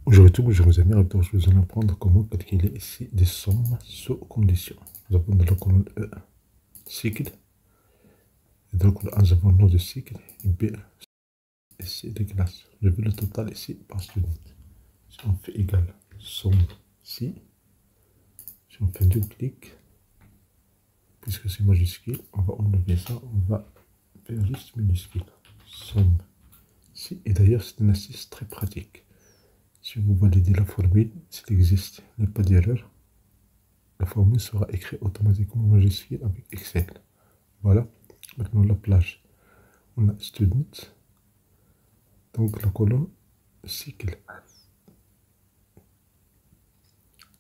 Bonjour à tous, bonjour mes amis. Alors, je vais vous apprendre comment calculer ici des sommes sous condition. Nous avons dans la colonne E, cycle. Et dans la colonne A, nous avons le nom de cycle. Et B, ici, les classes. Je veux le total ici par student. Si on fait égal somme ici, si on fait deux clics, puisque c'est majuscule, on va enlever ça, on va faire juste minuscule. Somme ici. Et d'ailleurs, c'est un exercice très pratique. Si vous validez la formule, s'il existe, il n'y a pas d'erreur, la formule sera écrite automatiquement en majuscule avec Excel. Voilà. Maintenant la plage. On a student. Donc la colonne cycle.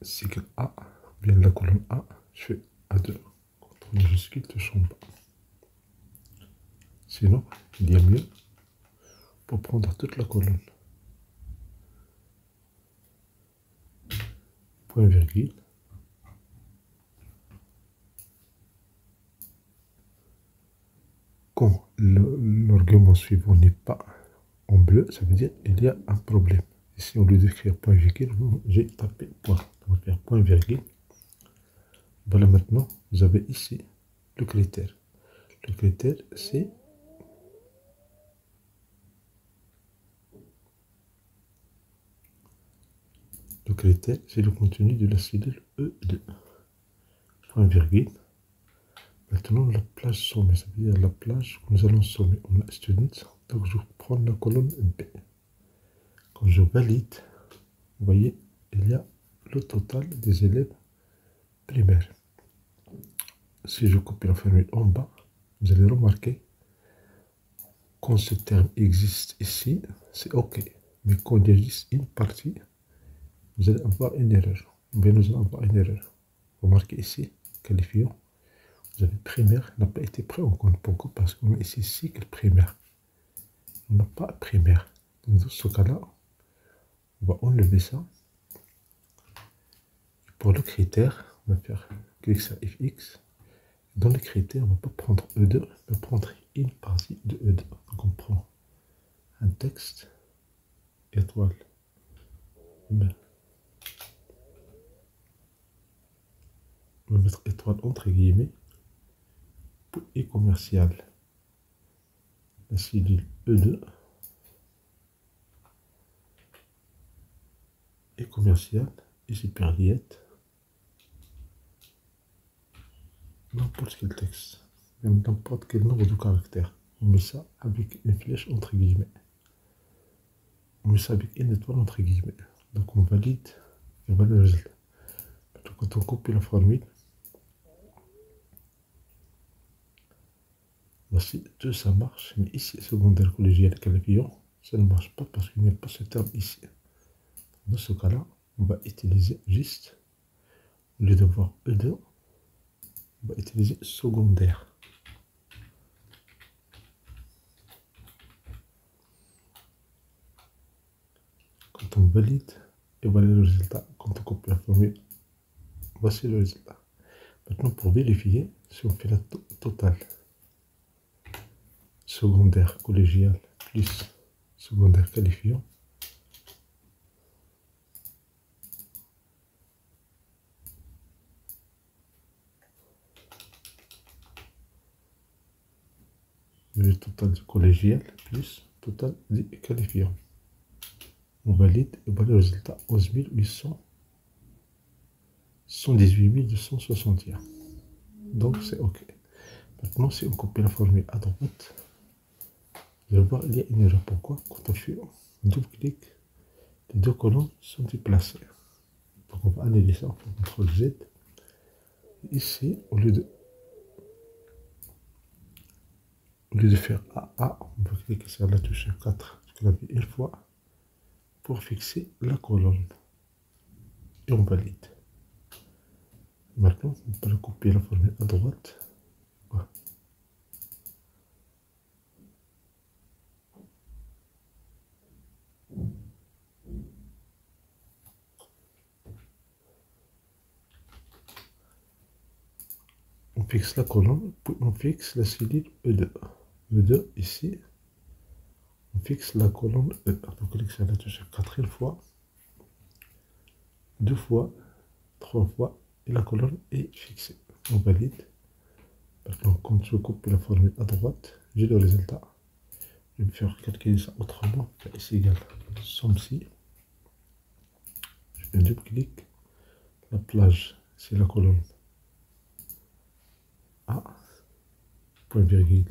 Cycle A. Bien la colonne A. Je fais A2. Contrôle majuscule, touche en bas. Sinon, il y a mieux pour prendre toute la colonne. Point virgule. Quand l'argument suivant n'est pas en bleu, ça veut dire qu'il y a un problème. Ici, au lieu d'écrire point virgule, j'ai tapé point. On va faire point virgule. Voilà, maintenant, vous avez ici le critère. Le critère, c'est le contenu de la cellule E2. Point virgule. Maintenant, la plage sommet, ça veut dire la plage que nous allons sommer. On a student, donc je prends la colonne B. Quand je valide, vous voyez, il y a le total des élèves primaires. Si je copie la formule en bas, vous allez remarquer, quand ce terme existe ici, c'est OK. Mais quand il y a juste une partie, vous allez avoir une erreur. Bien, nous allons avoir une erreur. Remarquez ici, qualifiant. Vous avez primaire, n'a pas été pris en compte. Pourquoi? Parce qu'on a ici cycle primaire. On n'a pas primaire. Donc dans ce cas-là, on va enlever ça. Pour le critère, on va faire clic sur fx. Dans les critères, on ne va pas prendre E2, on va prendre une partie de E2. Donc on prend un texte, étoile, on va mettre étoile entre guillemets, et commercial. La cellule E2 et commercial, et superliette, n'importe quel texte, même n'importe quel nombre de caractères. On met ça avec une flèche entre guillemets. On met ça avec une étoile entre guillemets. Donc on valide et on va le résultat. Donc quand on copie la formule, voici tout ça marche, mais ici secondaire collégial qualifiant, ça ne marche pas parce qu'il n'y a pas ce terme ici. Dans ce cas-là, on va utiliser juste, au lieu de voir E2, on va utiliser secondaire. Quand on valide, et voilà le résultat. Quand on copie la formule, voici le résultat. Maintenant, pour vérifier, si on fait la totale, secondaire collégial plus secondaire qualifiant, le total du collégial plus total du qualifiant. On valide et voilà le résultat 11 800, 118 261. Donc c'est OK. Maintenant, si on copie la formule à droite, vous allez voir, il y a une erreur. Pourquoi? Quand on fait un double clic, les deux colonnes sont déplacées. Donc on va annuler ça, on fait CTRL Z. Ici, au lieu de faire AA, on va cliquer sur la touche 4 du clavier une fois pour fixer la colonne. Et on valide. Maintenant, on peut copier la formule à droite. Voilà. On fixe la colonne, puis on fixe la cellule E2. E2 ici, on fixe la colonne E. On clique sur la touche 4 fois 2 fois, 3 fois, et la colonne est fixée. On valide. Maintenant, quand je coupe la formule à droite, j'ai le résultat. Je vais faire calculer ça autrement. C'est égal somme ci. Je fais un double clic. La plage, c'est la colonne A. Point virgule.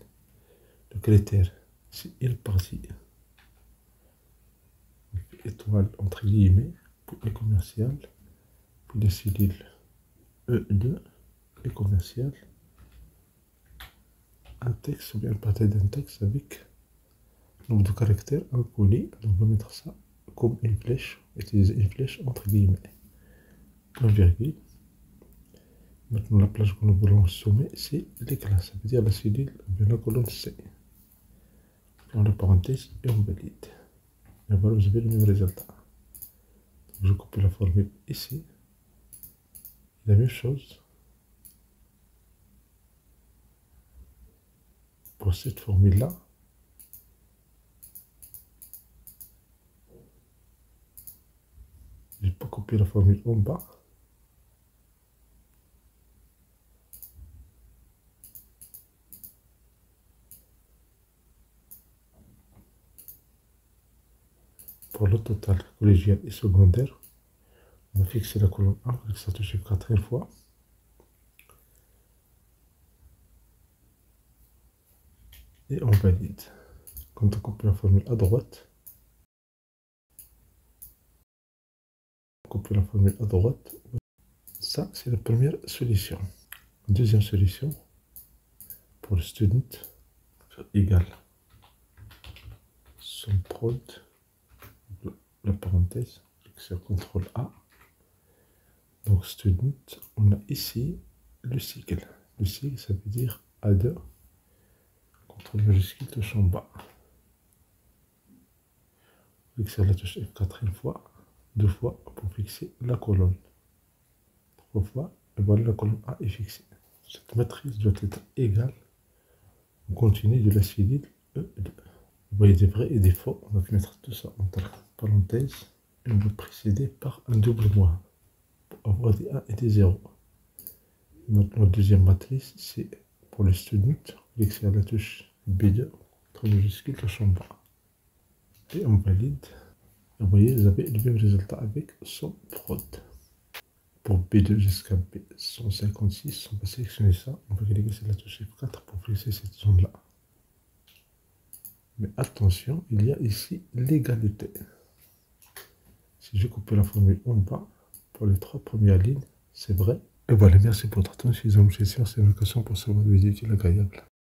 Le critère, c'est une partie. Étoile entre guillemets, puis les commerciales, puis la cellule E2 et commercial. Un texte ou bien une partie d'un texte avec nombre de caractères inconnus. On va mettre ça comme une flèche, utiliser une flèche entre guillemets. Point virgule. Maintenant, la plage que nous voulons sommer, c'est l'éclat, ça veut dire la cellule ou bien la colonne C. Dans la parenthèse et on valide. Et voilà, vous avez le même résultat. Donc, je copie la formule ici. La même chose pour cette formule-là. Je peux copier la formule en bas. Pour le total collégial et secondaire, on va fixer la colonne 1 avec sa touche 4 fois. Et on valide. Quand on copie la formule à droite, on copie la formule à droite. Ça, c'est la première solution. Deuxième solution, pour le student, égale somme prod, la parenthèse, c'est CTRL A. Donc student, on a ici le cycle. Le cycle, ça veut dire A2, CTRL majuscule, touche en bas. Fixer la touche F4 une fois, 2 fois pour fixer la colonne. 3 fois, et voilà, la colonne A est fixée. Cette matrice doit être égale au contenu de la cellule E2. Vous voyez des vrais et des faux. On va mettre tout ça entre parenthèses et on va précéder par un double moins pour avoir des 1 et des 0. Maintenant, la deuxième matrice, c'est pour le student. Fixer la touche B2, entre majuscule, touche en bas. Et on valide. Vous voyez, vous avez le même résultat avec son prod. Pour B2 jusqu'à B156, on va sélectionner ça. On va cliquer sur la touche F4 pour fixer cette zone-là. Mais attention, il y a ici l'égalité. Si je coupe la formule en bas, pour les 3 premières lignes, c'est vrai. Et voilà, merci pour votre attention. Si vous avez une question, c'est une question pour savoir des vidéos utiles agréables.